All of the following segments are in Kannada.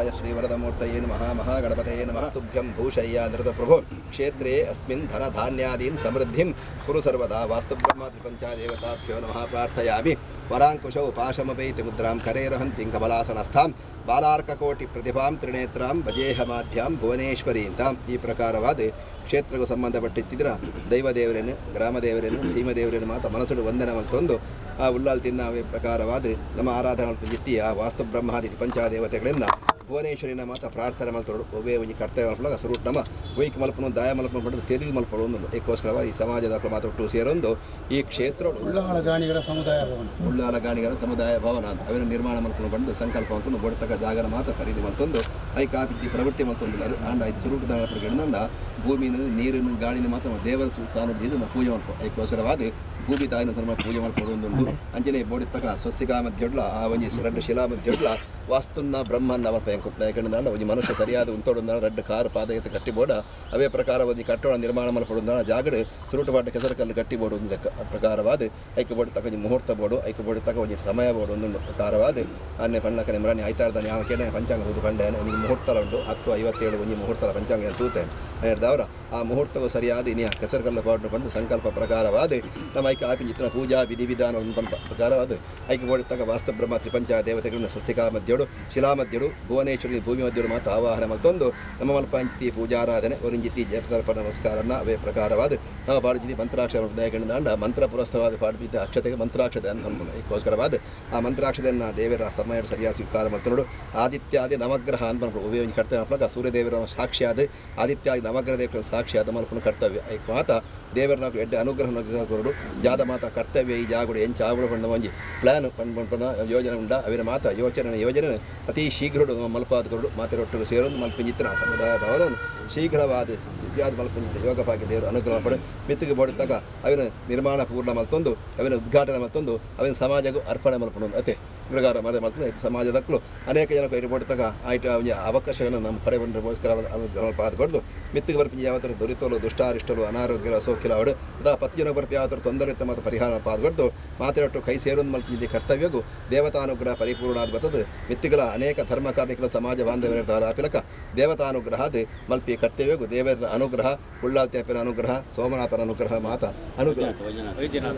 श्रीनिवासाय श्रीवरदमूर्तये नमः महागणपतये नमः तुभ्यं भूषय्या नृतप्रभो क्षेत्रे अस्मिन् धनधान्यादीं समृद्धिं कुरु सर्वदा वास्तुब्रह्मादिपञ्चादेवताभ्यो नमः प्रार्थयामि वराङ्कुशौ पाशमपैति मुद्रां करेरहन्तीं कमलासनस्थां बालार्ककोटिप्रतिभां त्रिनेत्रां भजेहमाभ्यां भुवनेश्वरींतां ಈ ಪ್ರಕಾರವಾದ ಕ್ಷೇತ್ರಕ್ಕೂ ಸಂಬಂಧಪಟ್ಟಿದ್ದಿರ ದೈವದೇವರೇನು ಗ್ರಾಮದೇವರೇನು ಸೀಮದೇವರೇನು ಮಾತ ಮನಸ್ಸುಡು ವಂದನೆ ಮಲ್ತೊಂದು ಆ ಉಲ್ಲಾಲ್ ತಿನ್ನವೇ ಪ್ರಕಾರವಾದ ನಮ್ಮ ಆರಾಧನಾ ಜಿತ್ತಿ ಆ ವಾಸ್ತು ಬ್ರಹ್ಮಾದಿ ಪಂಚಾದೇವತೆಗಳಿಂದ ಭುವನೇಶ್ವರಿನ ಮಾತ ಪ್ರಾರ್ಥನೆ ಮಲ್ತೋಡು ಒಬ್ಬೇ ಒಂಜಿ ಕರ್ತವ್ಯ ಮಲ್ಪಲಾಗ ಸ್ವರೂಪ್ ನಮ್ಮ ವೈಕ್ ಮಲ್ಪನು ದಾಯ ಮಲ್ಪನು ಪಡೆದು ತೆರಿಗೆ ಮಲ್ಪಡೋದು ಏಕೋಸ್ಕರವಾಗಿ ಈ ಸಮಾಜದ ಮಾತು ಒಟ್ಟು ಸೇರೊಂದು ಈ ಕ್ಷೇತ್ರ ಉಳ್ಳಾಲಗಾಣಿಗರ ಸಮುದಾಯ ಭವನ ಅಂತ ಅವಿನ ನಿರ್ಮಾಣ ಮಲ್ಪನು ಬಂದು ಸಂಕಲ್ಪ ಅಂತಂದು ಬಡತಕ್ಕ ಜಾಗನ ಮಾತ ಖರೀದಿ ಮಲ್ತೊಂದು ಐ ಕಾಪಿ ಪ್ರವೃತ್ತಿ ಮಲ್ತೊಂದಿಲ್ಲ ಅದು ಅಂಡ ಐದು ಸ್ವರೂಪ ದಾನ ಭೂಮಿನ ನೀರಿನ ಗಾಳಿನ ಮಾತ್ರ ದೇವರ ಸಾನ್ನಿಧ್ಯ ಇದು ಪೂಜೆ ಮಲ್ಪ ಐಕೋಸ್ಕರವಾದ ಭೂಮಿ ತಾಯಿನ ಸನ್ಮ ಪೂಜೆ ಮಾಡ್ಕೊಳ್ಳೋದು ಅಂಜನೆ ಬೋಡಿತ್ತಕ ಸ್ವಸ್ತಿಕಾ ಮಧ್ಯೊಡ್ಲ ಆ ಒಂಜಿ ರಡ್ಡು ಶಿಲಾ ಮಧ್ಯೊಡ್ಲ ವಾಸ್ತುನ ಬ್ರಹ್ಮನ್ನ ಅವಲ್ಪ ಯಾಕಂದ್ರೆ ಒಂಜಿ ಮನುಷ್ಯ ಸರಿಯಾದ ಉಂತೋಡ ರಡ್ಡು ಕಾರು ಪಾದಗತ ಕಟ್ಟಿಬೋಡ ಅವೇ ಪ್ರಕಾರ ಒಂದು ಕಟ್ಟೋಣ ನಿರ್ಮಾಣ ಮಾಡ್ಕೊಳ್ಳೋದು ಜಾಗಡ್ ಸುರುಟುಪಾಟ ಕೆಸರಕಲ್ಲು ಕಟ್ಟಿಬೋಡು ಒಂದು ಲೆಕ್ಕ ಪ್ರಕಾರವಾದ ಐಕೆ ಬೋಡಿ ತಕ ಮುಹೂರ್ತ ಬೋಡು ಐಕೆ ಬೋಡಿ ತಕ ಒಂಜಿ ಸಮಯ ಬೋಡು ಒಂದು ಪ್ರಕಾರವಾದ ಅನ್ನೆ ಪಣ್ಣಕನೆ ಮರಣಿ ಆಯ್ತಾರ್ದಾನೆ ಯಾವ ಕೇಳ ಪಂಚಾಂಗ ತೂತು ಕಂಡೆ ನಿಮಗೆ ಮುಹೂರ್ತ ಉಂಟು 10:57 ಒಂಜಿ ಮುಹೂರ್ತದ ಪಂಚಾಂಗ ತೂತೇನೆ ಹೇಳ್ದವ್ರ ಆ ಮುಹೂರ್ತವು ಸರಿಯಾದ ಇನಿ ಕೆಸರಕಲ್ಲು ಪಾಡು ಬಂದು ಸಂಕಲ್ಪ ಪ್ರಕಾರವಾದ ನಮ್ಮ ಐಕೆ ಆಪಿಂಚಿನ ಪೂಜಾ ವಿಧಿವಿಧಾನ ಒಂದು ಪ್ರಕಾರವಾದ ಐಕೆ ಬೋಡಿ ತಕ ವಾಸ್ತು ಬ್ರಹ್ಮ ತ್ರಿಪಂಚ ದೇವತೆಗಳನ್ನ ಸ್ವಸ್ತಿಕಾ ಮಧ್ಯಡು ಶಿಲಾ ಮಧ್ಯಡು ಭುವನೇಶ್ವರಿ ಭೂಮಿ ಮಧ್ಯಡು ಮಾತು ಆವಾಹನ ಮತ್ತೊಂದು ನಮ್ಮ ಮಲ್ಪಾಂಚಿತಿ ಪೂಜಾರಾಧನೆ ಒರಿಂಜಿತಿ ಜಯಪ್ರದರ್ಪ ನಮಸ್ಕಾರನ ಅವೇ ಪ್ರಕಾರವಾದ ನಮ್ಮ ಬಾಡುಜಿತಿ ಮಂತ್ರಾಕ್ಷರ ದಯಗಂಡ ಮಂತ್ರ ಪುರಸ್ಥವಾದ ಪಾಡುಜಿತ ಅಕ್ಷತೆಗೆ ಮಂತ್ರಾಕ್ಷತೆ ಅಂತ ಇದಕ್ಕೋಸ್ಕರವಾದ ಆ ಮಂತ್ರಾಕ್ಷತೆಯನ್ನು ದೇವರ ಸಮಯ ಸರಿಯಾದ ಸ್ವೀಕಾರ ಮಾಡ್ಕೊಂಡು ಆದಿತ್ಯಾದಿ ನವಗ್ರಹ ಅಂತ ಮಾಡ್ಕೊಂಡು ಉಪಯೋಗ ಕರ್ತವ್ಯ ಮಲ್ಪಕ ಸೂರ್ಯದೇವರ ಸಾಕ್ಷಿಯಾದ ಆದಿತ್ಯಾದಿ ನವಗ್ರಹ ದೇವರ ಸಾಕ್ಷಿಯಾದ ಮಲ್ಪನ ಕರ್ತವ್ಯ ಐಕ್ ಮಾತ ದೇವರ ನಾವು ಎಡ್ಡೆ ಅನುಗ್ರಹ ಕೊರಡು ಜಾದ ಮಾತ ಕರ್ತವ್ಯ ಈ ಜಾಗುಡು ಎಂಚ ಆಗುಡು ಪಂಡ ಒಂಜಿ ಪ್ಲಾನ್ ಪಂಡ ಯೋಜನೆ ಉಂಡ ಅವರ ಮಾತ ಯೋಜನೆ ಅತಿ ಶೀಘ್ರಡು ಮಲ್ಪಾದ ಕೊರಡು ಮಾತೆರೊಟ್ಟಿಗೆ ಸೇರೊಂದು ಮಲ್ಪಿಂಜಿತ್ತಿನ ಸಮುದಾಯ ಭವನವನ್ನು ಶೀಘ್ರವಾದ ಸಿದ್ಧಿಯಾದ ಮಲ್ಪಿಂಜಿತ್ತ ಯೋಗ ಭಾಗ್ಯ ದೇವರು ಅನುಗ್ರಹ ಪಡೆ ಮಿತ್ತಿಗೆ ಬೋಡಿದ್ದಾಗ ಅವಿನ ನಿರ್ಮಾಣ ಪೂರ್ಣ ಮಲ್ತೊಂದು ಅವಿನ ಉದ್ಘಾಟನೆ ಮಲ್ತೊಂದು ಅವಿನ ಸಮಾಜಕ್ಕೂ ಅರ್ಪಣೆ ಮಲ್ಪೊಂದು ಅತೆ ಪ್ರಕಾರ ಮದೆ ಮತ್ತು ಸಮಾಜದಕ್ಕೂ ಅನೇಕ ಜನಕ್ಕೆ ಇಟ್ಟು ಬೋಡಿದಾಗ ಆಯ್ತು ಅವನಿಗೆ ಅವಕಾಶವನ್ನು ನಮ್ಮ ಪಡೆ ಬಂದೋಸ್ಕರ ಪಾದ ಕೊಡ್ದು ಮಿತ್ತಿಗೆ ಬರ್ಪಿ ಯಾವ ಥರ ದೊರಿತೋಲು ದುಷ್ಟಾರಿಷ್ಟಲು ಅನಾರೋಗ್ಯ ಅಸೌಖ್ಯ ಅವಡು ಅದಾ ಪತಿಯನ್ನು ಬರ್ಪಿ ಯಾವ ಥರ ತೊಂದರೆ ಇತ್ತ ಮತ್ತು ಪರಿಹಾರ ಪಾದಗೊಡ್ದು ಮಾತೆರೊಟ್ಟು ಕೈ ಸೇರೊಂದು ಮಲ್ಪಿದ್ದ ಕರ್ತವ್ಯಗೂ ದೇವತಾನುಗ್ರಹ ಪರಿಪೂರ್ಣ ಬರ್ತದೆ ಮಿತ್ತಿಗಳ ಅನೇಕ ಧರ್ಮ ಕಾರ್ಮಿಕರ ಸಮಾಜ ಬಾಂಧವ್ಯರ ಪಿಲಕ ದೇವತಾನುಗ್ರಹದ ಮಲ್ಪಿ ಕರ್ತವ್ಯಗೂ ದೇವರ ಅನುಗ್ರಹ ಉಳ್ಳಾಲ್ತ್ಯಾಪಿನ ಅನುಗ್ರಹ ಸೋಮನಾಥನ ಅನುಗ್ರಹ ಮಾತ ಅನುಗ್ರಹ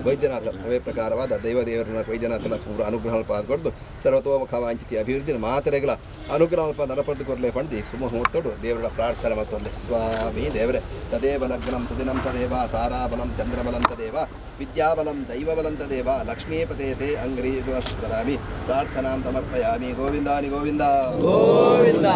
ವೈದ್ಯನಾಥ ಅವೇ ಪ್ರಕಾರವಾದ ದೇವರನ್ನ ವೈದ್ಯನಾಥನ ಪೂರ್ವ ಅನುಗ್ರಹ ಪಾದಗೊಡ್ದು ಸರ್ವತೋಮುಖ ವಾಂಚಿತಿ ಅಭಿವೃದ್ಧಿ ಮಾತರೆಗಳ ಅನುಗ್ರಹ ನರಪಂದು ಕೊರಲೆ ಪಂಡಿ ಸುಮುಹೂರ್ತೋಡು ದೇವರ ಪ್ರಾರ್ಥನೆ ಮತ್ತೊಂದು ಸ್ವಾಮಿ ದೇವರೇ ತದೇವ ಲಗ್ನಂ ಸುದಿನಂ ತದೇವ ತಾರಾಬಲಂ ಚಂದ್ರಬಲಂ ತದೇವ ವಿದ್ಯಾಬಲಂ ದೈವಬಲಂ ತದೇವ ಲಕ್ಷ್ಮೀಪತೇತೆ ಅಂಗ್ರೀಶ್ವರಾಮಿ ಪ್ರಾರ್ಥನಾಂ ಸಮರ್ಪಯಾಮಿ ಗೋವಿಂದಾನಿ ಗೋವಿಂದ ಗೋವಿಂದ.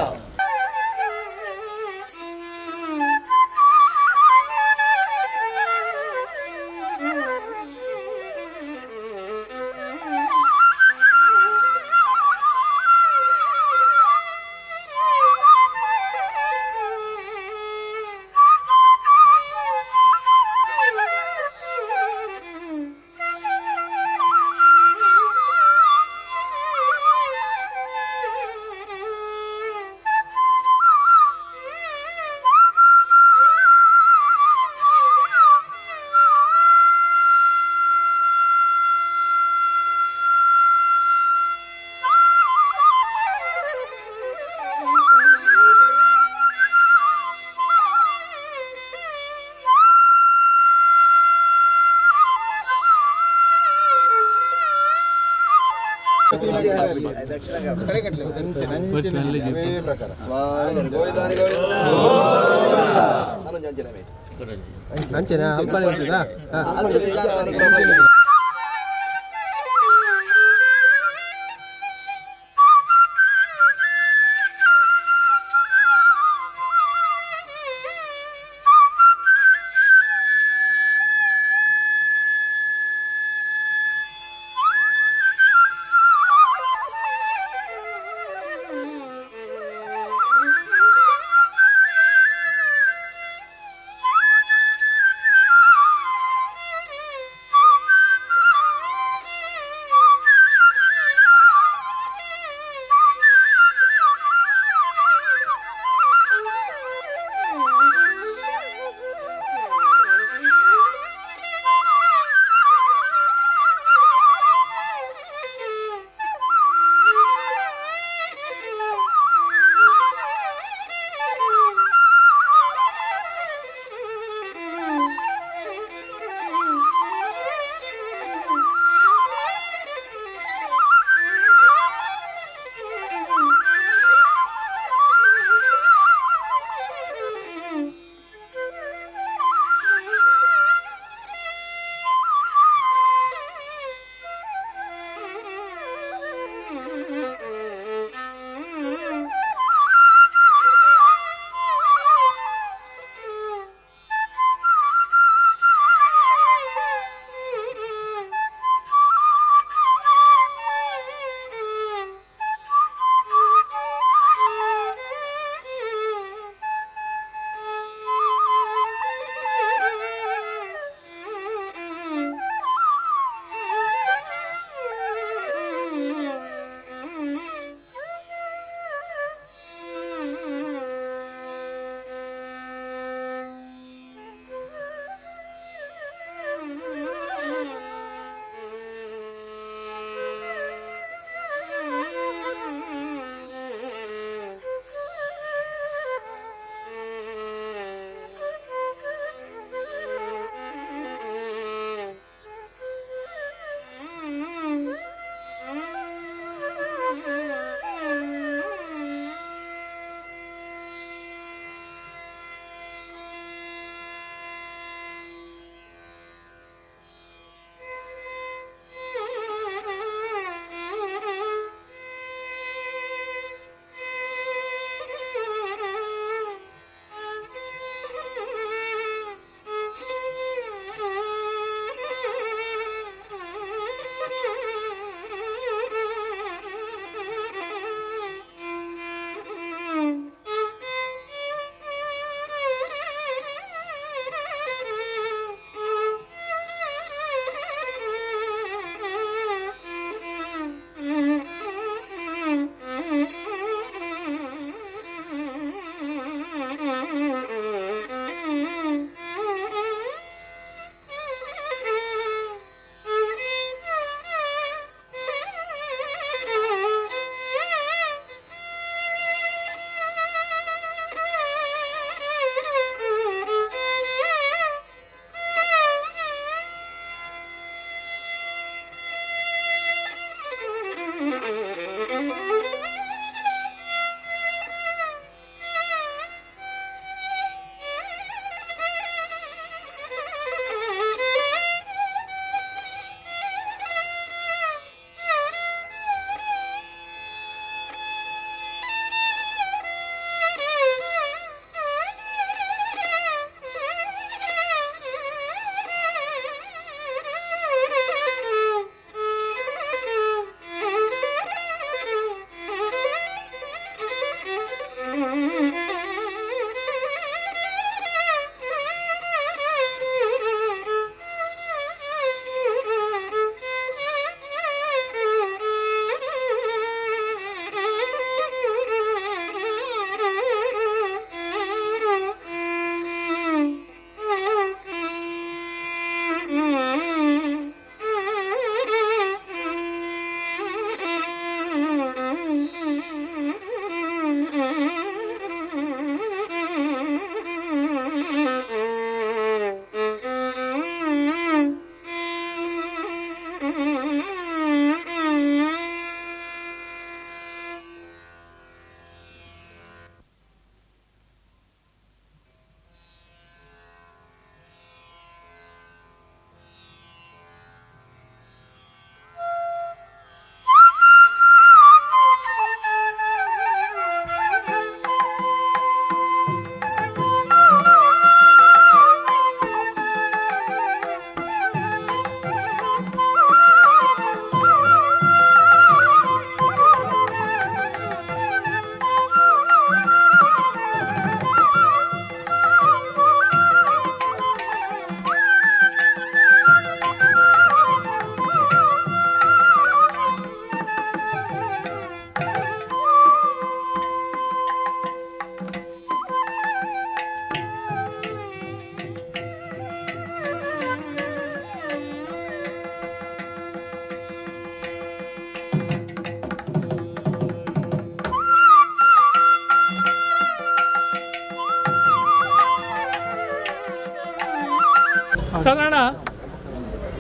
ಸಾಧಾರಣ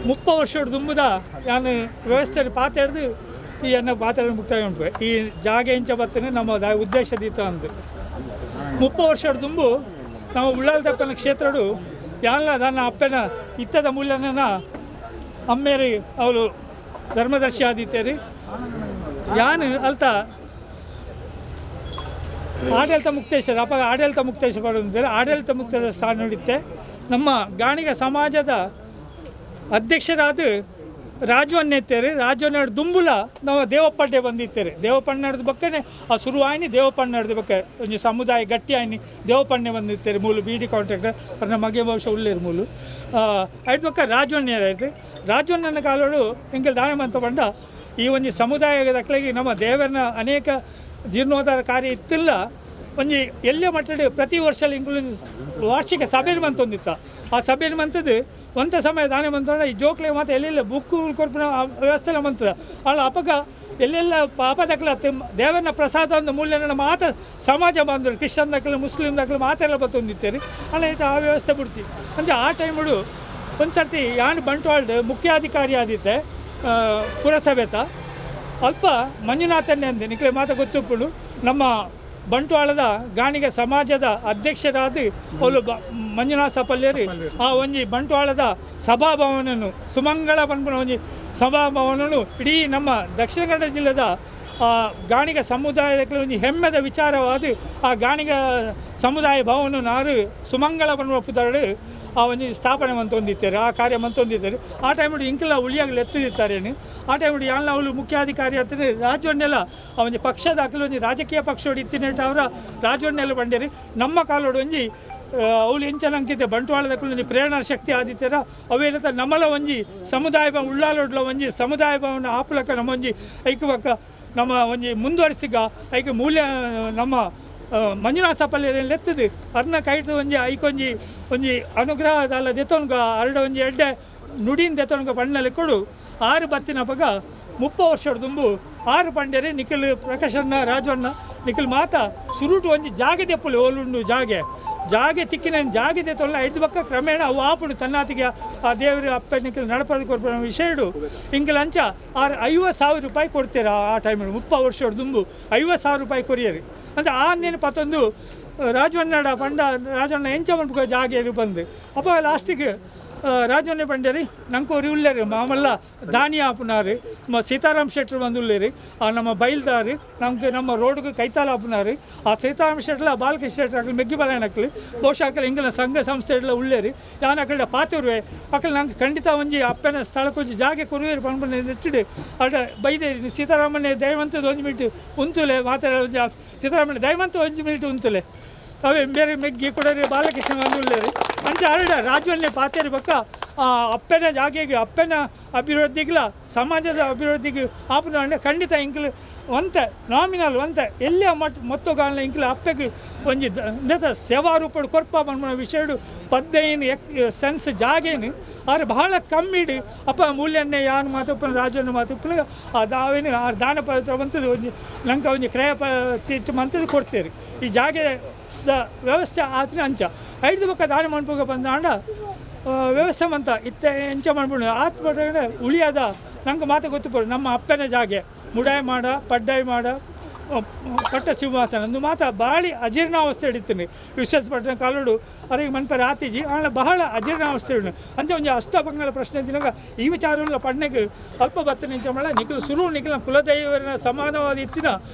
30 ವರ್ಷದ ದುಂಬುದ ನಾನು ವ್ಯವಸ್ಥೆ ಪಾತಾಡ್ದು ಈ ಅನ್ನ ಪಾತಾಡ ಮುಕ್ತಾಯ ಉಂಟು ಈ ಜಾಗ ಇಂಚ ಬತ್ತನೆ ನಮ್ಮ ಉದ್ದೇಶದಿತ್ತು ಅಂದು 30 ವರ್ಷದ ದುಂಬು ನಾವು ಉಳ್ಳಾಲ ತಪ್ಪನ ಕ್ಷೇತ್ರಡು ಯಾನ ನನ್ನ ಅಪ್ಪನ ಇತ್ತದ ಮೂಲ್ಯನ ಅಮ್ಮೇರಿ ಅವಳು ಧರ್ಮದರ್ಶಿ ಆದಿತ್ತೇರಿ ಯಾನು ಅಲ್ತ ಆಡಳಿತ ಮುಕ್ತೇಶ್ವರ ಅಪ್ಪ ಆಡಳಿತ ಮುಕ್ತೇಶ್ವರ ಪಡೆದಿದ್ದಾರೆ ಆಡಳಿತ ಮುಕ್ತೇಶ್ವರ ಸ್ಥಾನ ನೋಡುತ್ತೆ ನಮ್ಮ ಗಾಣಿಗ ಸಮಾಜದ ಅಧ್ಯಕ್ಷರಾದ ರಾಜವನ್ನೇತ್ತೇರಿ ರಾಜವನ್ನ ದುಂಬುಲ ನಾವು ದೇವಪ್ಪಡ್ಡೆ ಬಂದಿತ್ತೇರಿ ದೇವಪ್ಪಣ್ಣದ ಬಕ್ಕನೆ ಆ ಶುರುವಾಯಿನಿ ದೇವಪ್ಪಣ್ಣದ ಬಕ್ಕ ಒಂದು ಸಮುದಾಯ ಗಟ್ಟಿ ಆಯ್ನಿ ದೇವಪ್ಪಣ್ಣೆ ಬಂದಿತ್ತೇರಿ ಮೂಲು ಬಿ ಡಿ ಕಾಂಟ್ರಾಕ್ಟರ್ ಅವ್ರನ್ನ ಮಗೆ ಬಹುಶಃ ಉಳ್ಳೇರು ಮೂಲು ಐದು ಬಕ್ಕ ರಾಜವನ್ನೇರಾಯ್ತು ರಾಜವಣ್ಣನ ಕಾಲೋಡು ಹಿಂಗೆ ದಾನವಂತ ಬಂಡ ಈ ಒಂದು ಸಮುದಾಯದ ಅಕ್ಲಾಗಿ ನಮ್ಮ ದೇವರನ್ನ ಅನೇಕ ಜೀರ್ಣೋದ್ಧಾರ ಕಾರ್ಯ ಇತ್ತಿಲ್ಲ ಒಂದು ಎಲ್ಲೇ ಮಟ್ಟದ ಪ್ರತಿ ವರ್ಷ ಇಂಕ್ಲೂಡ್ ವಾರ್ಷಿಕ ಸಭೆಯಲ್ಲಿ ಬಂತೊಂದಿತ್ತ ಆ ಸಭೆಯಲ್ಲಿ ಬಂತದ್ದು ಒಂಥ ಸಮಯ ದಾನೆ ಬಂತ ಈ ಜೋಕ್ಲೆ ಮತ್ತು ಎಲ್ಲೆಲ್ಲ ಬುಕ್ಕು ಕೊರ್ಪಿನ ವ್ಯವಸ್ಥೆ ಬಂತದ ಅಲ್ಲ ಅಪಗ ಎಲ್ಲೆಲ್ಲ ಪಾಪದಕ್ಲ ದೇವರನ್ನ ಪ್ರಸಾದ ಒಂದು ಮೂಲ್ಯನ ಮಾತ ಸಮಾಜ ಬಾಂಧವರು ಕ್ರಿಶ್ಚನ್ ದಕ್ಕಲು ಮುಸ್ಲಿಂ ದಕ್ಕಲು ಮಾತೆಲ್ಲ ಬತ್ತೊಂದಿತ್ತೇರಿ ಅಲ್ಲ ಇದು ಆ ವ್ಯವಸ್ಥೆ ಬಿಡ್ತಿ ಅಂದರೆ ಆ ಟೈಮಡು ಒಂದು ಸರ್ತಿ ಯಾನ್ ಬಂಟ್ವಾಳದ ಮುಖ್ಯಾಧಿಕಾರಿ ಆದಿತ್ತೆ ಪುರಸಭೆತ ಅಲ್ಪ ಮಂಜುನಾಥನ್ನೇ ಅಂದೆ ನಿಕ್ಲೆ ಮಾತ ಗೊತ್ತುಪ್ಪಳು ನಮ್ಮ ಬಂಟ್ವಾಳದ ಗಾಣಿಗ ಸಮಾಜದ ಅಧ್ಯಕ್ಷರಾದ ಅವಳು ಮಂಜುನಾಥ ಸಪಲ್ಯರಿ ಆ ಒಂಜಿ ಬಂಟ್ವಾಳದ ಸಭಾಭವನನು ಸುಮಂಗಳ ಪನ್ಪುನ ಒಂಜಿ ಸಭಾಭವನನು ಇಡೀ ನಮ್ಮ ದಕ್ಷಿಣ ಕನ್ನಡ ಜಿಲ್ಲೆದ ಗಾಣಿಗ ಸಮುದಾಯದ ಒಂಜಿ ಹೆಮ್ಮೆದ ವಿಚಾರವಾದ ಆ ಗಾಣಿಗ ಸಮುದಾಯ ಭವನ ನಾರು ಸುಮಂಗಳ ಪನ್ಪುನ ಪುತರಡು ಆ ಒಂದು ಸ್ಥಾಪನೆ ಮಂತೊಂದಿದ್ದಾರೆ ಆ ಕಾರ್ಯ ಮಂತೊಂದಿದ್ದಾರೆ ಆ ಟೈಮಲ್ಲಿ ಇಂಕೆಲ್ಲ ಉಳಿಯಾಗಲಿ ಎತ್ತಿದಿತ್ತಾರೇನು ಆ ಟೈಮಲ್ಲಿ ಯಾನ್ ಅವಳು ಮುಖ್ಯಾಧಿಕಾರಿ ಹತ್ತಿರ ರಾಜವನ್ನೆಲ್ಲ ಆ ಒಂದು ಪಕ್ಷದ ಅಕಲು ಒಂದು ರಾಜಕೀಯ ಪಕ್ಷೋಡು ಇತ್ತಿನೇಟ ಅವರ ರಾಜವನ್ನೆಲ್ಲ ಬಂಡೇರಿ ನಮ್ಮ ಕಾಲೋಡು ಒಂಜಿ ಅವಳು ಎಂಚನಂಕಿದೆ ಬಂಟ್ವಾಳದಕ್ಕೂ ಒಂಜಿ ಪ್ರೇರಣಾ ಶಕ್ತಿ ಆದಿತ್ತರ ಅವೇನಂತ ನಮ್ಮಲ ಒಂಜಿ ಸಮುದಾಯ ಭವನ ಉಳ್ಳಾಲೊಡ್ಲ ಒಂಜಿ ಸಮುದಾಯ ಭವನ ಆಪುಲಕ ನಮ್ಮ ಒಂಜಿ ಐಕವಕ್ಕ ನಮ್ಮ ಒಂಜಿ ಮುಂದುವರಿಸಿಗ ಐಕ ಮೂಲ್ಯ ನಮ್ಮ ಮಂಜುನಾಥ ಸಪಲ್ಯರಲ್ಲಿ ಎತ್ತದು ಅರ್ನ ಕೈಟ್ ಒಂಜಿ ಐಕೊಂಜಿ ಒಂಜಿ ಅನುಗ್ರಹದಲ್ಲ ದೆತೊನ್ಗ ಅರಡ ಒಂಜಿ ಎಡ್ಡೆ ನುಡಿನ ದೆತೊನ್ಗ ಪಣ್ಣಲ್ಲಿ ಕೊಡು 6 ಬತ್ತಿನ ಪಗ 30 ವರ್ಷದ ದುಂಬು 6 ಪಂಡೇರಿ ನಿಖಿಲ್ ಪ್ರಕಾಶನ್ನ ರಾಜವನ್ನ ನಿಖಿಲ್ ಮಾತ ಸುರುಟು ಒಂಜಿ ಜಾಗೆ ದೆಪ್ಪುಲು ಓಲುಂಡು ಜಾಗೆ ತಿಕ್ಕಿನ ಜಾಗೆ ದೆತ್ತೊಲ್ಲ 5 ಬಕ್ಕ ಕ್ರಮೇಣ ಅವು ಆಪುಡು ತನ್ನಾತಿಗೆ ಆ ದೇವರು ಅಪ್ಪ ನಿಖಿಲ್ ನಡಪದ ಕೊಡ್ಬ ವಿಷಯಡು ಹಿಂಗೆ ಲಂಚ 50,000 ರೂಪಾಯಿ ಕೊಡ್ತೀರ ಆ ಟೈಮಲ್ಲಿ 30 ವರ್ಷದ ದುಂಬು 50,000 ರೂಪಾಯಿ ಕೊರಿಯರಿ ಅಂದರೆ ಆ ನೆನಪು ಪತ್ತೊಂದು ರಾಜವನ್ನಡ ಪಂಡ ರಾಜವನ್ನ ಎಂಚ ಮನ್ಪು ಜಾಗೆಯಲ್ಲಿ ಬಂದು ಅಪ್ಪ ಲಾಸ್ಟಿಗೆ ರಾಜವನ್ನೇ ಪಂಡೇರಿ ನಂಗೆ ಅವ್ರು ಉಳ್ಳೇರಿ ಮಾಮಲ್ಲ ದಾನಿ ಆಪುನಾರು ಸೀತಾರಾಮ್ ಶೆಟ್ರು ಬಂದು ಉಳ್ಳೇರಿ ನಮ್ಮ ಬೈಲ್ದಾರು ನಮ್ಗೆ ನಮ್ಮ ರೋಡ್ಗೆ ಕೈತಾಲ ಆಪುನಾರು ಆ ಸೀತಾರಾಮ್ ಶೆಟ್ಲ ಬಾಲಕೃಷ್ಣ ಶೆಟ್ರು ಅಕ್ಕಲು ಮೆಗ್ಗಿ ಬಲಾಯಣಕ್ಕಲು ಬಹುಶಃ ಅಕ್ಕಲು ಹಿಂಗಿನ ಸಂಘ ಸಂಸ್ಥೆ ಎಲ್ಲ ಉಳ್ಳೇರಿ ಯಾನ್ ಅಕ್ಕಳ ಪಾತಿರುವೆ ಅಕ್ಕಲು ನಂಗೆ ಖಂಡಿತ ಒಂಜಿ ಅಪ್ಪನ ಸ್ಥಳಕ್ಕೆ ಒಂಜಿ ಜಾಗೆ ಕೊರುವೇರಿ ಪಂಪನ ನೆಟ್ಟಿಡು ಅಡ ಬೈದೇರಿ ಸೀತಾರಾಮನ್ನೇ ದಯವಂತದ 1 ಮಿನಿಟ್ ಉಂತುಲೆ ಮಾತಾಡ ಸೀತಾರಾಮಣ್ಣ ದಯವಂತ 1 ಮಿನಿಟ್ ಉಂತುಲೆ ಅವೇ ಬೇರೆ ಮೆಗ್ಗಿ ಕೊಡೋರಿ ಬಾಲಕೃಷ್ಣ ಬಂದುಳ್ಳೇರಿ ಅಂಚ ಅರಡ ರಾಜವನ್ನೇ ಪಾತೇರಿ ಬಕ್ಕ ಅಪ್ಪನ ಜಾಗೆಗೆ ಅಪ್ಪನ ಅಭಿವೃದ್ಧಿಗಿಲ್ಲ ಸಮಾಜದ ಅಭಿವೃದ್ಧಿಗೆ ಆಪುನ ಖಂಡಿತ ಇಂಕ್ಲು ಒಂತೆ ನಾಮಿನಲ್ ಒಂತೆ ಎಲ್ಲೇ ಮೊತ್ತಗಾಲ ಇಂಕ್ಲು ಅಪ್ಪಗೆ ಒಂಜಿ ಸೇವಾ ರೂಪಡು ಕೊರ್ಪ ಬಂದ ವಿಷಯಡು 15 ಸೆನ್ಸ್ ಜಾಗೇನು ಆದ್ರೆ ಬಹಳ ಕಮ್ಮಿಡು ಅಪ್ಪ ಮೂಲ್ಯನ್ನೇ ಯಾನು ಮಾತಪ್ಪನ ರಾಜನ ಮಾತಪ್ಪನ ಆ ದಾವೇನು ಆ ದಾನ ಪತ್ರ ಬಂತದ್ದು ಒಂಜಿ ನಂಗೆ ಒಂಜಿ ಕ್ರಯ ಚೀಟ್ ಮಂತದ್ದು ಕೊಡ್ತೇರಿ ಈ ಜಾಗದ ವ್ಯವಸ್ಥೆ ಆತನ ಅಂಚ 5 ಬಕ್ಕ ದಾನ ಮನ್ಪುಗ ಬಂದಾಂಡ ವ್ಯವಸ್ಥೆ ಮಂತ ಇತ್ತೆ ಎಂಚ ಮಾಡ್ಬಿಡು ಆತ್ಮ ಉಳಿಯದ ನಂಗೆ ಮಾತು ಗೊತ್ತುಪಡು ನಮ್ಮ ಅಪ್ಪನ ಜಾಗೆ ಮುಡಾಯಿ ಮಾಡ ಪಡ್ಡಾಯಿ ಮಾಡ ಪಟ್ಟ ಸಿಂಹಾಸನ ಒಂದು ಮಾತ ಬಾಳಿ ಅಜೀರ್ಣಾವಸ್ಥೆ ಹಿಡಿತೀನಿ ವಿಶ್ವಾಸಪಟ್ಟಣ ಕಾಲೋಡು ಅವರಿಗೆ ಮನ್ಪರ ಆತಿಜಿ ಆಳ ಬಹಳ ಅಜೀರ್ಣಾವಸ್ಥೆ ಹಿಡಿದು ಅಂಚ ಒಂಜಿ ಅಷ್ಟಭಂಗಗಳ ಪ್ರಶ್ನೆ ದಿನಾಗ ಈ ವಿಚಾರಗಳ ಪಣ್ಣೆಗೆ ಅಲ್ಪ ಬತ್ತ ನಿಂಚ ಮಳ ನಿಖಿಲು ಸುರು ನಿಖಿಲ ಕುಲದೈವರನ ಸಮಾನವಾದ ಇತ್ತಿನ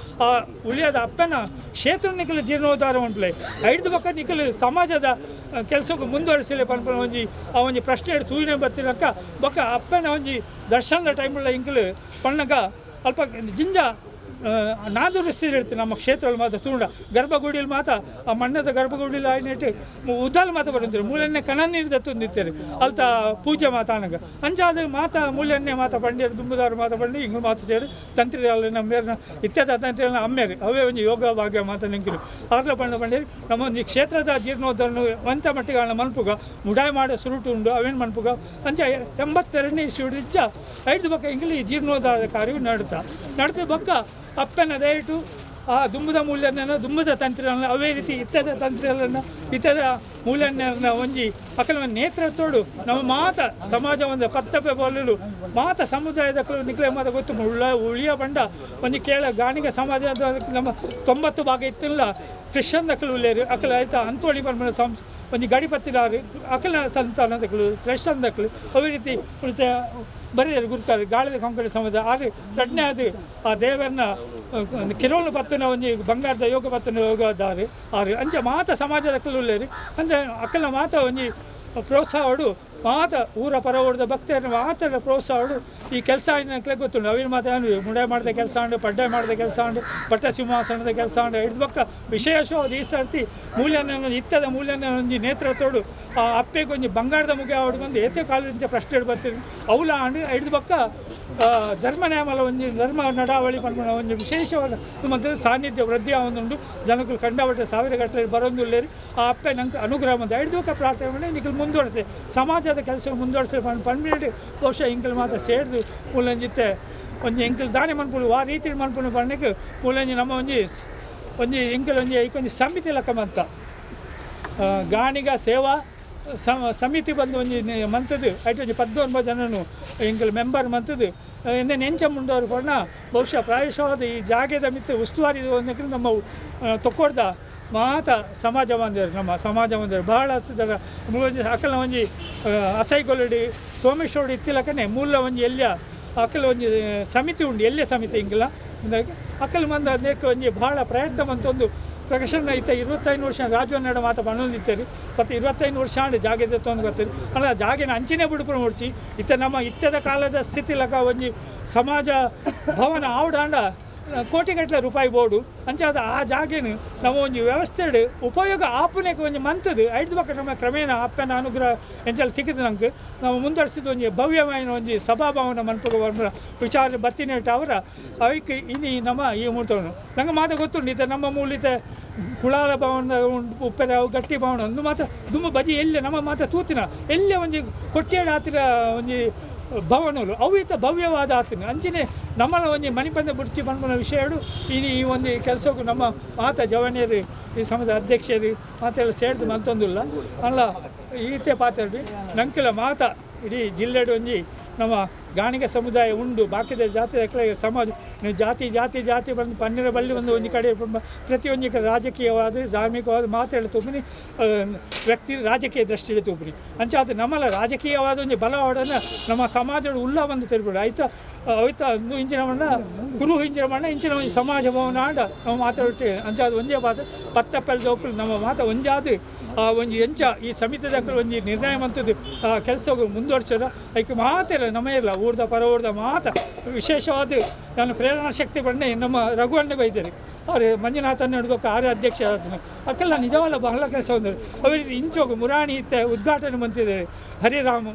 ಆ ಉಳಿಯದ ಅಪ್ಪನ ಕ್ಷೇತ್ರ ನಿಖಿಲು ಜೀರ್ಣೋದ್ಧಾರ ಉಂಟ್ಲೆ 5 ಬಕ್ಕ ನಿಖಿಲು ಸಮಾಜದ ಕೆಲಸಕ್ಕೆ ಮುಂದುವರಿಸಲಿ ಪನ್ಪನ ಒಂಜಿ ಆ ಒಂಜಿ ಪ್ರಶ್ನೆ ಸೂರ್ಯನ ಬತ್ತಿನಕ್ಕ ಬೊಕ್ಕ ಅಪ್ಪನ ಒಂಜಿ ದರ್ಶನದ ಟೈಮುള്ള ಇಂಕಲು ಪಣ್ಣಗ ಅಲ್ಪ ಜಿಂಜ ನಾದುರಿಸ್ತೀರಿ ಹೇಳ್ತೀನಿ ನಮ್ಮ ಕ್ಷೇತ್ರದಲ್ಲಿ ಮಾತ್ರ ತುಂಡ ಗರ್ಭಗುಡಿಯಲ್ಲಿ ಮಾತ ಆ ಮಣ್ಣದ ಗರ್ಭಗುಡಿಯಲ್ಲಿ ಆಯ್ನೆಟ್ಟು ಉದ್ದಾಲು ಮಾತ ಬರಂತೀರಿ ಮೂಲೆನ್ನೇ ಕಣನೀರು ತಂದಿರ್ತೀರಿ ಅಲ್ತ ಪೂಜೆ ಮಾತಾನಗ ಅಂಚಾದ ಮಾತ ಮೂಲೆನ್ನೇ ಮಾತ ಬಂಡೇರು ದುಂಬುದಾರು ಮಾತ ಬಂಡಿ ಹಿಂಗೆ ಮಾತ ಸೇರಿ ತಂತ್ರಿ ಅಲ್ಲಿ ನಮ್ಮ ಮೇರಿನ ಇತ್ಯಾದ ತಂತ್ರಿ ಅಮ್ಮೇರಿ ಅವೇ ಒಂದು ಯೋಗ ಭಾಗ್ಯ ಮಾತ ನಿಂಕಿರು ಆರ್ಲ ಬಂಡ ಬಂಡೇರಿ ನಮ್ಮ ಒಂದು ಕ್ಷೇತ್ರದ ಜೀರ್ಣೋದ್ಧಾರ ಒಂಥ ಮಟ್ಟಿಗೆ ಮನ್ಪುಗ ಮುಡಾಯಿ ಮಾಡೋ ಸುರುಟು ಉಂಡು ಅವೇನು ಮನ್ಪುಗ ಅಂಚ 82ನೇ ಇಸ್ವಿಡು ಇಚ್ಚ 5 ಬಕ್ಕ ಇಂಗ್ಲಿ ಜೀರ್ಣೋದ್ಧಾರದ ಕಾರ್ಯವು ನಡ್ತಾ ಬಕ್ಕ ಅಪ್ಪನ ದಯವಿಟ್ಟು ಆ ದುಂಬುದ ಮೂಲ್ಯನ ದುಂಬುದ ತಂತ್ರಗಳನ್ನು ಅವೇ ರೀತಿ ಇತ್ತದ ತಂತ್ರಗಳನ್ನು ಇತ್ತದ ಮೂಲ್ಯನ ಒಂಜಿ ಅಕಲ ನೇತೃತ್ವಡು ನಮ್ಮ ಮಾತ ಸಮಾಜ ಒಂದು ಪತ್ತಪೆ ಬೋಲಲು ಮಾತ ಸಮುದಾಯದ ನಿಕ್ಲೆ ಮಾತ ಗೊತ್ತು ಉಳಿಯ ಬಂಡ ಒಂದು ಕೇಳ ಗಾಣಿಗ ಸಮಾಜದ ನಮ್ಮ 90 ಭಾಗ ಇತ್ತಿಲ್ಲ ಕ್ರಿಶ್ಚನ್ ದಕ್ಕಲು ಉಳ್ಳೇರು ಅಕಲ ಆಯ್ತಾ ಅಂತೋಳಿ ಬರ್ಮನ ಒಂದು ಗಡಿಪತ್ತಿಲಾರು ಅಕಲ ಸಂತಾನದಕ್ಕಳು ಕ್ರಿಶ್ಚನ್ ದಕ್ಕಲು ಅವೇ ರೀತಿ ಉಳಿತ ಬರೀತಾರೆ ಗುರುತಾರೆ ಗಾಳಿದ ಕೊಂಕಣ ಸಮಾಜ ಆರು ರಡ್ನೆ ಅದು ಆ ದೇವರನ್ನ ಕಿರೋಳು ಪತ್ತನ ಒಂಜಿ ಬಂಗಾರದ ಯೋಗ ಪತ್ತನ ಯೋಗದಾರು ಆರು ಅಂಚ ಮಾತ ಸಮಾಜದ ಉಳ್ಳೇರು ಅಂಚ ಅಕ್ಕಲ ಮಾತ ಒಂಜಿ ಪ್ರೋತ್ಸಾಹಡು ಮಾತ ಊರ ಪರ ಹೊಡೆದ ಭಕ್ತರನ್ನ ಮಾತ್ರ ಪ್ರೋತ್ಸಾಹಡು ಈ ಕೆಲಸ ಏನಕ್ಕೆ ಗೊತ್ತುಂಟು ಅವಿನ ಮಾತ ಮುಡೆ ಮಾಡಿದ ಕೆಲಸ ಉಂಡು ಪಡ್ಡೆ ಮಾಡಿದ ಕೆಲಸ ಉಂಡು ಪಟ್ಟ ಸಿಂಹಾಸನದ ಕೆಲಸ ಉಂಡು ಹಿಡಿದು ಬಕ್ಕ ವಿಶೇಷವಾದ ಈ ಸರ್ತಿ ಮೂಲ್ಯನ ಇತ್ತದ ಮೂಲ್ಯನ ಒಂಜಿ ನೇತೃತ್ವಡು ಆ ಅಪ್ಪೆಗೆ ಒಂಜಿ ಬಂಗಾರದ ಮುಗಿ ಹೊಡ್ಕೊಂಡು ಏತೆ ಕಾಲಿಂದ ಪ್ರಶ್ನೆ ಬರ್ತೀವಿ ಅವಲ ಆಂಡು ಹಿಡಿದು ಬಕ್ಕ ಧರ್ಮ ನ್ಯಾಮಲ ಒಂಜಿ ಧರ್ಮ ನಡಾವಳಿ ಪನ್ಪನ ಒಂಜಿ ವಿಶೇಷವಾದ ಮತ್ತು ಸಾನ್ನಿಧ್ಯ ವೃದ್ಧಿ ಆವೊಂದುಂಡು ಜನಗಳು ಕಂಡಬಟ್ಟೆ ಸಾವಿರ ಗಟ್ಟಲೆ ಬರೋಂದುಲ್ಲೇರಿ ಆ ಅಪ್ಪೆ ನಂಗೆ ಅನುಗ್ರಹ ಬಂದ ಹಿಡಿದು ಬಕ್ಕ ಪ್ರಾರ್ಥನೆ ಮಾಡಿ ನಿಖಲ್ ಮುಂದುವರಿಸಿ ಸಮಾಜದ ಕೆಲಸ ಮುಂದುವರಿಸಿ ಪನ್ಮೇಡಿ ಬಹುಶಃ ಇಂಕಲ್ ಮಾತ್ರ ಸೇರಿದು ಮೂಲಂಜಿತ್ತೆ ಒಂಜಿ ಇಂಕಲ್ ದಾನಿ ಮನ್ಪುಳು ಆ ರೀತಿ ಮನ್ಪುಳು ಬಣ್ಣಕ್ಕೆ ಮೂಲಂಜಿ ನಮ್ಮ ಒಂಜಿ ಇಂಕಲ್ ಒಂಜಿ ಐಕೊಂಜಿ ಸಮಿತಿ ಲೆಕ್ಕಮಂತ ಗಾಣಿಗ ಸೇವಾ ಸಮಿತಿ ಬಂದು ಒಂಜಿ ಮಂತದ್ದು ಐಟು ಒಂಜಿ 19 ಜನನು ಇಂಕಲ್ ಮೆಂಬರ್ ಮಂತದ್ದು ಎಂದೇ ನೆಂಚ ಮುಂಡವರು ಪಣ್ಣ ಬಹುಶಃ ಪ್ರಾಯಶವಾದ ಈ ಜಾಗದ ಮಿತ್ತ ಉಸ್ತುವಾರಿ ಒಂದಕ್ಕೆ ನಮ್ಮ ತೊಕ್ಕೊಡ್ದ ಮಾತ ಸಮಾಜ ಬಾಂಧವರು ನಮ್ಮ ಸಮಾಜ ಬಾಂಧವರು ಬಹಳ ಜನ ಅಕಲ ಒಂಜಿ ಅಸೈಗೊಲ್ಲಡಿ ಸೋಮೇಶ್ವರ ಇತ್ತಿಲಕನೆ ಮೂಲ ಒಂಜಿ ಎಲ್ಲ ಅಕಲ ಒಂಜಿ ಸಮಿತಿ ಉಂಡು ಎಲ್ಲೆ ಸಮಿತಿ ಹಿಂಗಿಲ್ಲ ಅಕಲ ಮಂದ ಅದಕ್ಕೆ ಒಂಜಿ ಭಾಳ ಪ್ರಯತ್ನ ಬಂತೊಂದು ಪ್ರಕಾಶನ ಇತ್ತ 25 ವರ್ಷ ರಾಜವನ್ನಡ ಮಾತ ಬಣ್ಣೊಂದಿತ್ತೇರಿ ಮತ್ತು 25 ವರ್ಷ ಆಂಡು ಜಾಗದ ತೊಂದು ಬರ್ತೀರಿ ಅಲ್ಲ ಜಾಗಿನ ಅಂಚಿನೇ ಬಿಡುಪುರ ಮುಡ್ಚಿ ಇತ್ತ ನಮ್ಮ ಇತ್ತದ ಕಾಲದ ಸ್ಥಿತಿ ಲಕ ಒಂಜಿ ಸಮಾಜ ಭವನ ಆವಡಾಂಡ ಕೋಟಿಗಟ್ಟಲೆ ರೂಪಾಯಿ ಬೋರ್ಡು ಅಂಚಾದ ಆ ಜಾಗೇನು ನಾವು ಒಂಜಿ ವ್ಯವಸ್ಥೆ ಉಪಯೋಗ ಆಪುನೆಗೆ ಒಂಜಿ ಮಂತದ್ದು ಐದು ಬಕ್ಕ ನಮ್ಮ ಕ್ರಮೇಣ ಅಪ್ಪನ ಅನುಗ್ರಹ ಎಂಚಲ್ ತಿಕ್ಕಿದ್ದು ನಂಗೆ ನಾವು ಮುಂದುವರಿಸಿದ ಒಂಜಿ ಭವ್ಯమైన ಒಂಜಿ ಸಭಾಭವನ ಮನ್ಪುಗ ವಿಚಾರ ಬತ್ತಿನೇಟ ಅವರ ಅವಕ್ಕೆ ಇನಿ ನಮ್ಮ ಈ ಮೂರ್ತವನು ನಂಗೆ ಮಾತು ಗೊತ್ತುಂಡು ಇತ್ತ ನಮ್ಮ ಮೂಲಿತ ಕುಳಾಲ ಭವನ ಉಪ್ಪೆರ ಗಟ್ಟಿ ಭವನ ಒಂದು ಮಾತು ದುಮ್ಮ ಬಜಿ ಎಲ್ಲೇ ನಮ್ಮ ಮಾತು ತೂತಿನ ಎಲ್ಲೇ ಒಂಜಿ ಕೊಟ್ಟೇಡ ಹತ್ತಿರ ಒಂಜಿ ಭವನಗಳು ಅವು ಇತ್ತ ಭವ್ಯವಾದ ಆತನ ಅಂಚಿನೇ ನಮ್ಮನ್ನ ಒಂಜಿ ಮಣಿಪಂದ ಬುಡ್ಚಿ ಬಂದ್ಬನ ವಿಷಯಗಳು ಈ ಒಂದು ಕೆಲಸಕ್ಕೂ ನಮ್ಮ ಮಾತ ಜವನಿಯರು ಈ ಸಮಾಜದ ಅಧ್ಯಕ್ಷರು ಮಾತೆಲ್ಲ ಸೇರಿದು ಮಂತೊಂದಿಲ್ಲ ಅಲ್ಲ ಈತೆ ಪಾತ್ರಿ ನಂಕಿಲ ಮಾತ ಇಡೀ ಜಿಲ್ಲೆಡು ಒಂಜಿ ನಮ್ಮ ಗಾಣಿಗ ಸಮುದಾಯ ಉಂಡು ಬಾಕಿದ ಜಾತಿ ಸಮಾಜ ನೀವು ಜಾತಿ ಬಂದು ಪನ್ನೀರ ಬಳ್ಳಿ ಒಂದು ಕಡೆ ಪ್ರತಿಯೊಂದು ರಾಜಕೀಯವಾದ ಧಾರ್ಮಿಕವಾದ ಮಾತಾಡಿ ತೂಪಿನಿ ವ್ಯಕ್ತಿ ರಾಜಕೀಯ ದೃಷ್ಟಿಯಲ್ಲಿ ತೂಪಿನಿ ಅಂಚಾದ ನಮ್ಮಲ್ಲ ರಾಜಕೀಯವಾದ ಒಂದು ಬಲವಾಡನ್ನು ನಮ್ಮ ಸಮಾಜದ ಉಲ್ಲ ಬಂದು ತೆರಬಿಡು ಆಯ್ತಾ ಇಂಚಿನ ಮಣ್ಣ ಕುರು ಇಂಚಿನ ಮಣ್ಣ ಇಂಚಿನ ಒಂದು ಸಮಾಜ ಭವನ ಆಂಡ ನಾವು ಮಾತಾಡ್ತೇವೆ ಅಂಚಾದ ಒಂದೇ ಮಾತು ಪತ್ತಪ್ಪಲ್ ಜೋಕುಲು ನಮ್ಮ ಮಾತ ಒಂಜಾದ ಒಂದು ಎಂಚ ಈ ಸಮಿತಿದ ಒಂದು ನಿರ್ಣಯ ಮಂತದ್ದು ಕೆಲಸ ಮುಂದುವರ್ಸೋರ ಅದಕ್ಕೆ ಮಾತಿಲ್ಲ ನಮ್ಮ ಇಲ್ಲ ಊರ್ದ ಪರ ಊರ್ದ ಮಾತ ವಿಶೇಷವಾದ ನಾನು ಪ್ರೇರಣಾ ಶಕ್ತಿ ಬಂಡೆ ನಮ್ಮ ರಘುವಣ್ಣ ಬೈದರು ಅವ್ರು ಮಂಜುನಾಥನ ಹಿಡ್ಬೇಕು ಆರು ಅಧ್ಯಕ್ಷ ಆದನು ಅದಕ್ಕೆಲ್ಲ ನಿಜವಲ್ಲ ಬಹಳ ಕೆಲಸ ಬಂದರು ಅವರ ಇಂಚೋಗು ಮುರಾಣಿ ಇತ್ತೆ ಉದ್ಘಾಟನೆ ಬಂತಿದ್ದಾರೆ ಹರಿರಾಮ್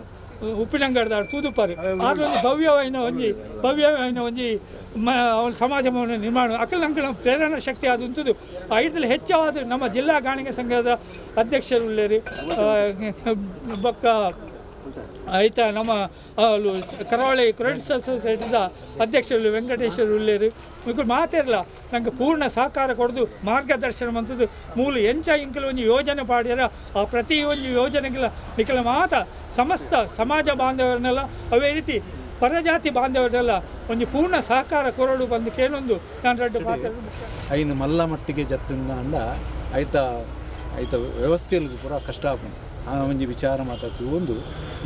ಉಪ್ಪಿನಂಗಡದ ತೂದುಪಾರು ಆದ್ರೆ ಒಂದು ಭವ್ಯವಾಯಿನ ಒಂಜಿ ಅವನ ಸಮಾಜ ಭವನ ನಿರ್ಮಾಣ ಅಕಲ್ ನಂಗೆ ನಮ್ಮ ಪ್ರೇರಣಾ ಶಕ್ತಿ ಆದಂಥದ್ದು ಐದರಲ್ಲಿ ಹೆಚ್ಚಾದ ನಮ್ಮ ಜಿಲ್ಲಾ ಗಾಣಿಗ ಸಂಘದ ಅಧ್ಯಕ್ಷರು ಉಳ್ಳೇರಿ ಬೊಕ್ಕ ಆಯ್ತಾ ನಮ್ಮ ಕರಾವಳಿ ಕ್ರೆಡಿಟ್ ಸೊಸೈಟಿದ ಅಧ್ಯಕ್ಷರು ವೆಂಕಟೇಶ್ವರ ಉಳ್ಳೇರು ಇವ್ರು ಮಾತಿರಲ್ಲ ನಂಗೆ ಪೂರ್ಣ ಸಹಕಾರ ಕೊಡೋದು ಮಾರ್ಗದರ್ಶನ ಅಂತದ್ದು ಮೂಲ ಎಂಚ ಇಂಕಲು ಒಂದು ಯೋಜನೆ ಪಾಡ್ಯಾರ ಆ ಪ್ರತಿಯೊಂದು ಯೋಜನೆಗಳ ನಿಖಲ ಮಾತ ಸಮಸ್ತ ಸಮಾಜ ಬಾಂಧವರನ್ನೆಲ್ಲ ಅವೇ ರೀತಿ ಪರಜಾತಿ ಬಾಂಧವರನ್ನೆಲ್ಲ ಒಂದು ಪೂರ್ಣ ಸಹಕಾರ ಕೊರಡು ಬಂದು ಕೇಳೊಂದು ನಾನು ರಡ್ಡು ಮಾತಾಡೋದು ಐನು ಮಲ್ಲ ಮಟ್ಟಿಗೆ ಜತ್ತಿಂದ ಅಂದ ಐತ ವ್ಯವಸ್ಥೆಯಲ್ಲಿ ಪೂರ ಕಷ್ಟ ಆಪುಂಡು ಆ ಒಂಜಿ ವಿಚಾರ ಮಾತಾಡ್ತು ಒಂದು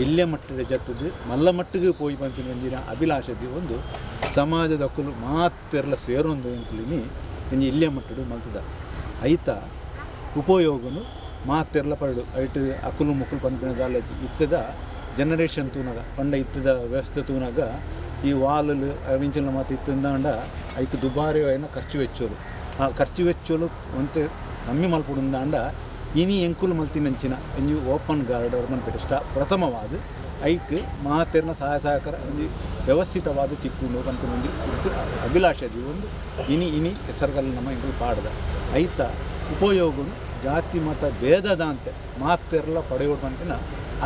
ಇಲ್ಲೇ ಮಟ್ಟದ ಜತ್ತದು ಮಲ್ಲ ಮಟ್ಟಿಗೆ ಪೋಯಿ ಪಂಪಿನ ಒಂಜಿನ ಅಭಿಲಾಷದಿ ಒಂದು ಸಮಾಜದ ಅಕ್ಕಲು ಮಾತೆಲ್ಲ ಸೇರೊಂದು ಅಂಕಲಿನಿ ಒಂಜಿ ಇಲ್ಲೇ ಮಟ್ಟಡು ಮಲ್ತದ ಐತ ಉಪಯೋಗನು ಮಾತೆಲ್ಲ ಪರಡು ಐಟು ಅಕ್ಕಲು ಮುಕ್ಕಲು ಪಂಪಿನ ಜಾಲ ಇತ್ತದ ಜನರೇಷನ್ ತೂನಾಗ ಪಂಡ ಇತ್ತದ ವ್ಯವಸ್ಥೆ ತೂನಾಗ ಈ ವಾಲಲು ಮಿಂಚಲ ಮಾತು ಇತ್ತಂದಾಂಡ ಐತು ದುಬಾರಿ అయిన ಖರ್ಚು ವೆಚ್ಚೋಲು ಆ ಖರ್ಚು ವೆಚ್ಚೋಲು ಒಂತೆ ಕಮ್ಮಿ ಮಲ್ಪುಡುಂದಾಂಡ ಇನಿ ಎಂಕುಲು ಮಲ್ತಿನಂಚಿನ ಒಂಜಿ ಓಪನ್ ಗಾರ್ಡರ್ ಮನ್ಪೆಟ ಪ್ರಥಮವಾದ ಐಕ್ ಮಾತೆರ್ನ ಸಹಕಾರ ಒಂದು ವ್ಯವಸ್ಥಿತವಾದ ತಿಕ್ಕೊಂಡು ಪಂಪಿನ ಒಂದು ಅಭಿಲಾಷದಿ ಒಂದು ಇನಿ ಕೆಸರುಗಲ್ಲ ನಮ್ಮ ಎಂಕುಲು ಪಾಡ್ದ ಐತ ಉಪಯೋಗನು ಜಾತಿ ಮತ ಭೇದದ ಅಂತೆ ಮಾತೆರ್ಲ ಪಡೆಯೋಡು ಪಂಪಿನ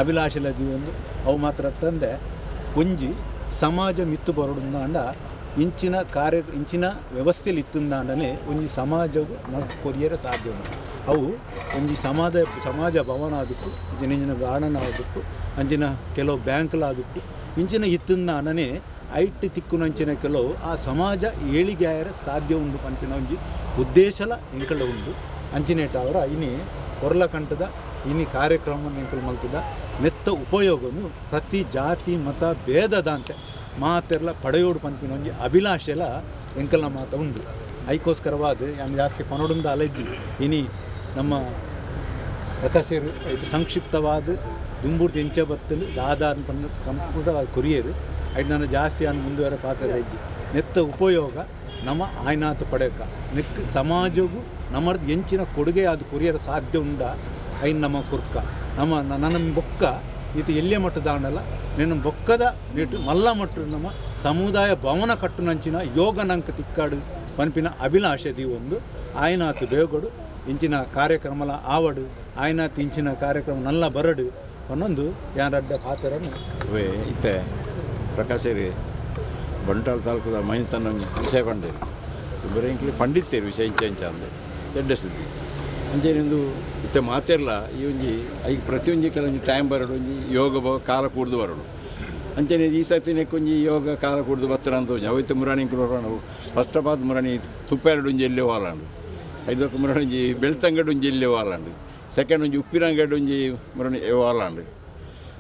ಅಭಿಲಾಷಲದಿ ಒಂದು ಅವು ಮಾತ್ರ ತಂದೆ ಒಂಜಿ ಸಮಾಜ ಮಿತ್ತು ಬರೋಡು ಅಂಡ ಇಂಚಿನ ವ್ಯವಸ್ಥೆಯಲ್ಲಿ ಇತ್ತಂದಾಂಡನೆ ಒಂಜಿ ಸಮಾಜವು ನಡ್ಪು ಕೊರಿಯರ ಸಾಧ್ಯ ಉಂಟು. ಅವು ಒಂಜಿ ಸಮಾಜ ಭವನ ಆದಕ್ಕೂ ಇಂಚಿನ ಗಾರ್ಡನ್ ಆದಕ್ಕೂ ಅಂಚಿನ ಕೆಲವು ಬ್ಯಾಂಕ್ಲಾದಕ್ಕೂ ಇಂಚಿನ ಇತ್ತಂದಾಂಡನೆ ಐಟ್ ತಿಕ್ಕುನಂಚಿನ ಕೆಲವು ಆ ಸಮಾಜ ಏಳಿಗೆ ಆಯರ ಸಾಧ್ಯ ಉಂಡು ಪಂಪಿನ ಒಂಜಿ ಉದ್ದೇಶಲ ಎಂಕಲ ಉಂಡು. ಅಂಚಿನೇಟ ಅವರ ಇನಿ ಕೊರಲ ಕಂಠದ ಇನಿ ಕಾರ್ಯಕ್ರಮವನ್ನು ಎಂಕಲು ಮಲ್ತದ ನೆತ್ತ ಉಪಯೋಗವನ್ನು ಪ್ರತಿ ಜಾತಿ ಮತ ಭೇದದಂತೆ ಮಾತೆಲ್ಲ ಪಡೆಯೋಡು ಪಂಪಿನ ಒಂಜಿ ಅಭಿಲಾಷೆಲ ಎಂಕಲ್ನ ಮಾತ ಉಂಡು. ಐಕೋಸ್ಕರವಾದ ಜಾಸ್ತಿ ಪನೊಡುಂದ ಅಲೆಜ್ಜಿ ಇನಿ ನಮ್ಮ ಪ್ರಕಾಶರು ಇದು ಸಂಕ್ಷಿಪ್ತವಾದ ದುಂಬೂರ್ತಿ ಎಂಚ ಬತ್ತಲು ದಾದಾನ್ ಪನ್ನ ಸಂಪೂರ್ಣವಾದ ಕೊರಿಯರು ಐದು ನಾನು ಜಾಸ್ತಿ ಅನ್ನು ಮುಂದುವರ ಪಾತ್ರ ಹೆಜ್ಜೆ ನೆತ್ತ ಉಪಯೋಗ ನಮ್ಮ ಆಯ್ನಾತು ಪಡೆಯಕ ನೆಕ್ ಸಮಾಜಗೂ ನಮ್ಮದು ಎಂಚಿನ ಕೊಡುಗೆ ಅದು ಕೊರಿಯರ ಸಾಧ್ಯ ಉಂಡ ಐನ್ ನಮ್ಮ ಕುರ್ಕ ನಮ್ಮ ನನ್ನ ಬೊಕ್ಕ ಇದು ಎಲ್ಲೇ ಮಟ್ಟದಾಂಡಲ್ಲ ನಿನ್ನ ಬೊಕ್ಕದ ನೆಟ್ಟು ಮಲ್ಲ ಮಟ್ಟು ನಮ್ಮ ಸಮುದಾಯ ಭವನ ಕಟ್ಟುನಂಚಿನ ಯೋಗ ನಂಕ ತಿಕ್ಕಾಡು ಪಂಪಿನ ಅಭಿಲಾಷೆ ಒಂದು ಆಯ್ನಾತು ಬೇಗೊಡು ಇಂಚಿನ ಕಾರ್ಯಕ್ರಮಲ ಆವಡು ಆಯ್ನಾತು ಇಂಚಿನ ಕಾರ್ಯಕ್ರಮ ನಲ್ಲ ಬರಡು ಅನ್ನೊಂದು ಯಾರಡ್ಡ ಪಾತ್ರನ್ನು ಇತ್ತೆ ಪ್ರಕಾಶರಿ ಬಂಟಾಳ ತಾಲೂಕದ ಮೈತನ ವಿಷಯ ಪಂಡೇರು ಬರೀ ಪಂಡಿತೇರು ವಿಷಯ ಇಂಚ ಅಂದರೆ ದೊಡ್ಡ ಸುದ್ದಿ ಅಂಚೇನಿಂದು ಇತ್ತೆ ಮಾತೆಲ್ಲ ಈ ಒಂಜಿ ಐದು ಪ್ರತಿಯೊಂದು ಕೆಲವೊಂದು ಟೈಮ್ ಬರಡು ಒಂಜಿ ಯೋಗ ಕಾಲ ಕೂಡ್ದು ಬರಡು ಅಂಚನೆ ಈ ಸರ್ತಿ ನೆಕ್ಕೊಂಜಿ ಯೋಗ ಕಾಲ ಕೂಡ್ದು ಬತ್ತರ ಅಂತ ಅವತ್ತು ಮುರಾಣಿ ನಾವು ಫಸ್ಟ್ ಆಫ್ ಆಲ್ ಮುರಾಣಿ ತುಪ್ಪೆರಡು ಒಂಜಿ ಎಲ್ಲೇ ವಾಲಾಂಡು ಐದಕ್ಕೆ ಮುರಾಣಿ ಒಂಜಿ ಬೆಳ್ತಂಗಡು ಒಂಜಿ ಎಲ್ಲೇ ವಾಲಾಂಡು ಸೆಕೆಂಡ್ ಒಂಜಿ ಉಪ್ಪಿನಂಗಡು ಒಂಜಿ ಮುರಾಣಿ ವಾಲಾಂಡು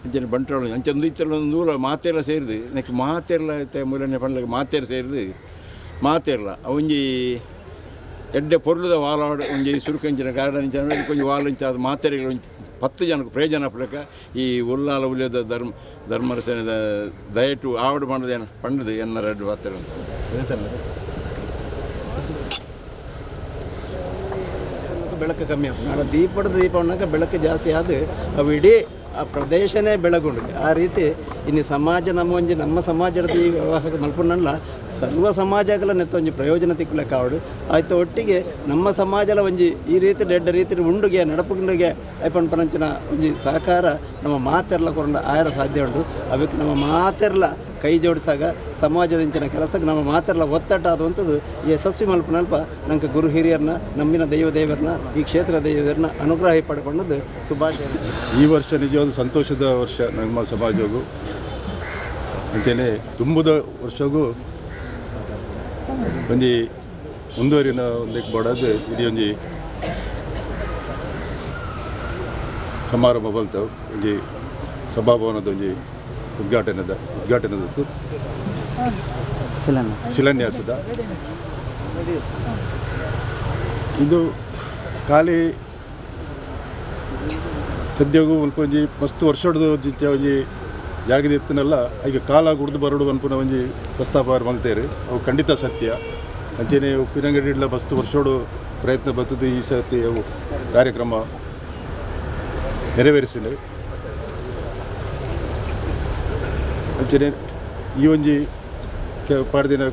ಅಂಚನೆ ಬಂಟ್ರೋಳು ಅಂಚೆ ಇತ್ತಲ್ಲ ಒಂದು ನೂಲ ಮಾತೆಲ್ಲ ಸೇರಿದು ನೆಕ್ ಮಾತೆಲ್ಲ ಐತೆ ಮೂಲನೆ ಪಂಡ್ಲಿಗೆ ಮಾತೆಲ್ಲ ಸೇರಿದು ಮಾತೆಲ್ಲ ಒಂಜಿ ಎಡ್ಡೆ ಪೊರ್ಲದ ವಾಲಾಡು ಒಂಜಿ ಸುರುಕಂಚಿನ ಗಾರ್ಡನ್ ಇಂಚ ಕೊಂಚ ವಾಲಿಂಚ ಅದು ಮಾತೆರೆಗಳು ಒಂಜಿ 10 ಜನಕ್ಕೆ ಪ್ರಯೋಜನ ಪಡಕ ಈ ಉಲ್ಲಾಲ ಉಲಿಯದ ಧರ್ಮರಸೇನದ ದಯಟು ಆವಡು ಮಾಡೋದೇನು ಪಂಡದು ಎನ್ನ ರೆಡ್ ಮಾತೆರೆ ಅಂತ ಬೆಳಕು ಕಮ್ಮಿ ಆಗ ನಾಳೆ ದೀಪ ಉಣ್ಣಾಗ ಬೆಳಕು ಜಾಸ್ತಿ ಆದ ಅವು ಇಡೀ ಆ ಪ್ರದೇಶನೇ ಬೆಳಗುಂಡು ಆ ರೀತಿ ಇನ್ನು ಸಮಾಜ ನಮ್ಮ ಸಮಾಜದ ಈ ವ್ಯವಹಾರ ಮಲ್ಪುಣ್ಣಲ್ಲ ಸರ್ವ ಸಮಾಜಗಳ ನೆತ್ತ ಒಂಜಿ ಪ್ರಯೋಜನ ತಿಕ್ಕಲೆಕ್ಕ ಆವಡು ಆಯ್ತು ಒಟ್ಟಿಗೆ ನಮ್ಮ ಸಮಾಜಲ ಒಂಜಿ ಈ ರೀತಿ ಡೆಡ್ಡ ರೀತಿ ಉಂಡುಗೆ ನಡಪುಂಡುಗೆ ಐಪಣ್ ಪನಂಚಿನ ಒಂಜಿ ಸಹಕಾರ ನಮ್ಮ ಮಾತೆರ್ಲ ಕೊರಂಡ ಆಯರ ಸಾಧ್ಯ ಉಂಟು ಅವಕ್ಕೆ ನಮ್ಮ ಮಾತೆರ್ಲ ಕೈ ಜೋಡಿಸಾಗ ಸಮಾಜದಿಂಚಿನ ಕೆಲಸಕ್ಕೆ ನಮ್ಮ ಮಾತೆರ್ಲ ಒತ್ತಡ ಆದಂಥದ್ದು ಯಶಸ್ವಿ ಮಲ್ಪನಲ್ಪ ನಂಗೆ ಗುರು ಹಿರಿಯರನ್ನ ನಮ್ಮಿನ ದೇವರನ್ನ ಈ ಕ್ಷೇತ್ರ ದೇವರನ್ನ ಅನುಗ್ರಹ ಪಡ್ಕೊಂಡದ್ದು ಶುಭಾಶಯ. ಈ ವರ್ಷ ನಿಜವಾದ ಸಂತೋಷದ ವರ್ಷ ನಮ್ಮ ಸಮಾಜಗೂ ಅಂಚನೆ ತುಂಬದ ವರ್ಷಗೂ ಒಂಜಿ ಮುಂದುವರಿನ ಒಂದಕ್ಕೆ ಬಡದು ಇಡೀ ಒಂಜಿ ಸಮಾರಂಭ ಬಲ್ತವು ಒಂಜಿ ಸಭಾಭವನದ ಒಂಜಿ ಉದ್ಘಾಟನದತ್ತು ಶಿಲಾನ್ಯಾಸದ ಇದು ಖಾಲಿ ಸದ್ಯಗೂ ಸ್ವಲ್ಪ ಒಂಜಿ ಮಸ್ತ್ ವರ್ಷದ ಒಂಜಿ ಜಾಗದ ಇತ್ತನಲ್ಲ ಈಗ ಕಾಲ ಗುಡ್ದು ಬರಡು ಅನ್ಪುನ ಒಂಜಿ ಪ್ರಸ್ತಾಪ ಮಲ್ತೇರಿ ಅವು ಖಂಡಿತ ಸತ್ಯ ಅಂಚೆನೆ ಉಪ್ಪಿನಂಗಡಿಡ್ಲ ಮಸ್ತ್ ವರ್ಷೋಡು ಪ್ರಯತ್ನ ಬರ್ತದೆ ಈ ಸತಿ ಅವು ಕಾರ್ಯಕ್ರಮ ನೆರವೇರಿಸಿಲ್ಲ ಅಂಚನೆ ಈ ಒಂಜಿ ಪಾಡ್ದಿನ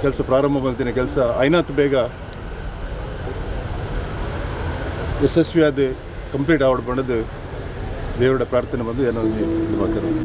ಕೆಲಸ ಪ್ರಾರಂಭ ಮಾಡ್ತಿನ ಕೆಲಸ ಐನಾತ್ ಬೇಗ ಯಶಸ್ವಿಯಾದ ಕಂಪ್ಲೀಟ್ ಆವಡ್ ಬಂದದ್ದು ದೇವರ ಪ್ರಾರ್ಥನೆ ಬಂದು ಏನೋ ಮಾತಾಡೋದು.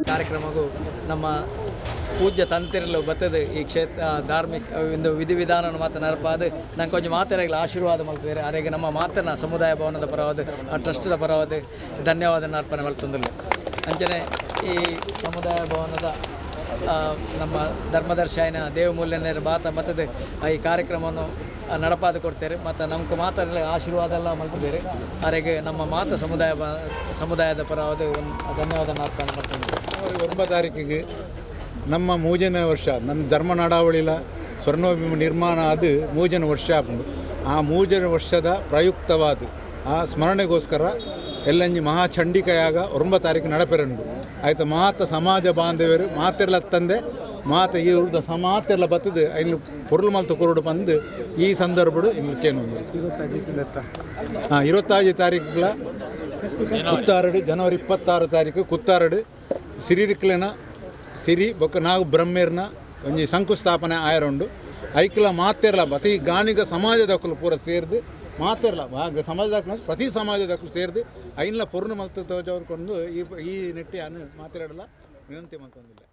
ಕಾರ್ಯಕ್ರಮಗೂ ನಮ್ಮ ಪೂಜ್ಯ ತಂತಿರಲು ಬರ್ತದೆ ಈ ಕ್ಷೇತ್ರ ಧಾರ್ಮಿಕ ಒಂದು ವಿಧಿವಿಧಾನ ಮಾತು ನರಪಾದ ನಂಗೆ ಕೊಂಚ ಮಾತೆರೆಗಳ ಆಶೀರ್ವಾದ ಮಾಡ್ತಿದ್ದಾರೆ ಅರೆಗೆ ನಮ್ಮ ಮಾತನ್ನ ಸಮುದಾಯ ಭವನದ ಪರವಾದ ಆ ಟ್ರಸ್ಟ್ದ ಪರವಾದ ಧನ್ಯವಾದ ಅರ್ಪಣೆ ಮಾಡ್ತಂದಿಲ್ಲ ಅಂಚನೆ ಈ ಸಮುದಾಯ ಭವನದ ನಮ್ಮ ಧರ್ಮದರ್ಶಿನ ದೇವಮೂಲ್ಯನೇರ ಬಾತ ಮತ್ತದ ಈ ಕಾರ್ಯಕ್ರಮವನ್ನು ನಡಪಾದ ಕೊಡ್ತಾರೆ ಮತ್ತು ನಮ್ಗೆ ಮಾತಾಡಲಿ ಆಶೀರ್ವಾದ ಎಲ್ಲ ಮಲ್ತಿದ್ದಾರೆ ಅರೆಗೆ ನಮ್ಮ ಮಾತ ಸಮುದಾಯದ ಪರವಾದ ಧನ್ಯವಾದ ಅರ್ಪಣೆ ಮಾಡ್ತೀನಿ. 9 ತಾರೀಕಿಗೆ ನಮ್ಮ ಮೂಜನ ವರ್ಷ ನನ್ನ ಧರ್ಮ ನಡಾವಳಿಲ ಸ್ವರ್ಣೋಭಿಮ ನಿರ್ಮಾಣ ಅದು ಮೂಜನ ವರ್ಷ ಆಪುಂಡು. ಆ ಮೂಜನ ವರ್ಷದ ಪ್ರಯುಕ್ತವಾದ ಆ ಸ್ಮರಣೆಗೋಸ್ಕರ ಎಲ್ಲಂಜಿ ಮಹಾಚಂಡಿಕೆಯಾಗ 9 ತಾರೀಕು ನಡಪೆರಂಡು ಆಯ್ತು ಮಾತ ಸಮಾಜ ಬಾಂಧವ್ಯರು ಮಾತೆಲ್ಲ ತಂದೆ ಮಾತ ಈ ಉಳಿದ ಮಾತೆಲ್ಲ ಬತ್ತದು ಇಲ್ಲಿ ಪೊರ್ಲು ಮಲ್ತು ಕೊರಡು ಬಂದು ಈ ಸಂದರ್ಭಡು ಇಂಗ್ಲಿಕ್ಕೇನು 25 ತಾರೀಕುಗಳ ಕುತ್ತಾರಡು ಜನವರಿ 26 ತಾರೀಕು ಕುತ್ತಾರಡು ಸಿರಿರಿಕ್ಲೆನ ಸಿರಿ ಬೊಕ್ಕ ನಾವು ಬ್ರಹ್ಮೇರ್ನ ಒಂಜಿ ಶಂಕುಸ್ಥಾಪನೆ ಆಯರುಂಡು ಐಕ್ಲ ಮಾತೆರ್ಲ ಪ್ರತಿ ಗಾಣಿಗ ಸಮಾಜದಕ್ಕಲು ಪೂರ ಸೇರಿದು ಮಾತೆರ್ಲ ಸಮಾಜದ ಪ್ರತಿ ಸಮಾಜದಕ್ಕಲು ಸೇರಿದು ಐನ್ಲ ಪೊರ್ನು ಮಲ್ತು ತೋಜವ್ರು ಕೊಂಡು ಈ ನೆಟ್ಟಿ ಮಾತಾಡಲ್ಲ ವಿನಂತಿ ಮಂತೊಂದಿಲ್ಲ.